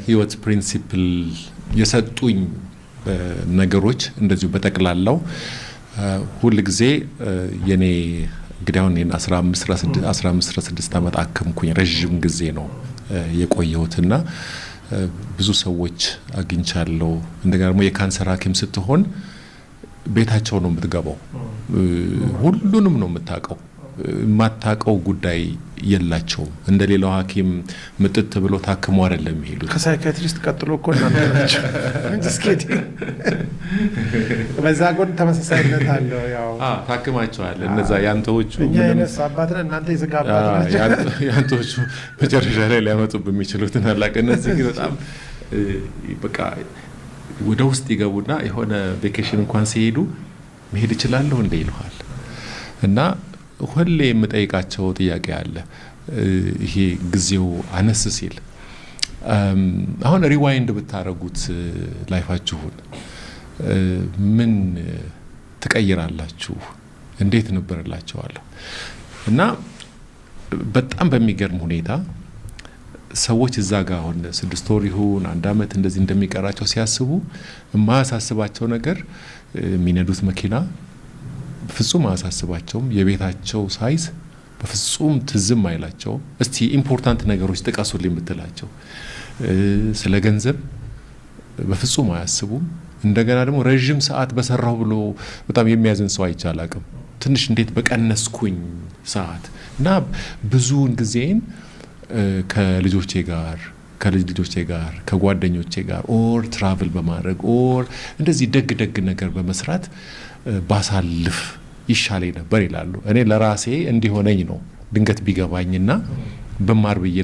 ህይወት ፕሪንሲፕል የሰጡኝ ነገሮች እንደዚሁ በተቀላላው ሁሉ ጊዜ የኔ ግዳውን 15 አመት አከምኩኝ ረጅም ጊዜ ነው የቆየሁትና ብዙ ሰዎች አግኝቻለሁ እንደገና ደግሞ የካንሰር ሐኪም ስትሆን ቤታቸው ነው የምትገባው ሁሉንም ነው የምታቀው ማታቀው ጉዳይ የላቸው እንደሌላው ሐኪም ምጥጥ ብሎ ታክሞ አይደለም ይሄዱት ከሳይኪያትሪስት ቀጥሎ እኮ እናንተናችሁ እንስኪት በዛ ጎን ተመሳሳይነት አለው ያው ታክማቸዋል እነዛ ያንተዎቹ እኛ የነሱ አባትና እናንተ ይዘጋባታችሁ ያንተዎቹ መጨረሻ ላይ ሊያመጡ በሚችሉት እናላቀ እነዚህ ግን በጣም በቃ ወደ ውስጥ ይገቡና የሆነ ቬኬሽን እንኳን ሲሄዱ መሄድ ይችላል እንደ ይልዋል እና ሁሌ የምጠይቃቸው ጥያቄ አለ ይሄ ጊዜው አነስ ሲል አሁን ሪዋይንድ ብታረጉት ላይፋችሁን ምን ትቀይራላችሁ እንዴት ነበርላችኋለሁ እና በጣም በሚገርም ሁኔታ ሰዎች እዛ ጋር አሁን 6 ወር ይሁን 1 አመት እንደዚህ እንደሚቀራቸው ሲያስቡ ማያሳስባቸው ነገር የሚነዱት መኪና ፍጹም አያሳስባቸውም የቤታቸው ሳይዝ በፍጹም ትዝም አይላቸው እስቲ ኢምፖርታንት ነገሮች ጥቀሱልኝ ብትላቸው ስለ ገንዘብ በፍጹም አያስቡም እንደገና ደግሞ ረጅም ሰዓት በሰራው ብሎ በጣም የሚያዝን ሰው አይቻላቅም ትንሽ እንዴት በቀነስኩኝ ሰዓት እና ብዙውን ጊዜን ከልጆቼ ጋር ከልጆቼ ጋር ከጓደኞቼ ጋር ኦር ትራቭል በማድረግ ኦር እንደዚህ ደግ ነገር በመስራት ባሳልፍ ይሻለኝ ነበር ይላሉ እኔ ለራሴ እንዲሆነኝ ነው ድንገት ቢገባኝና በማር ብዬ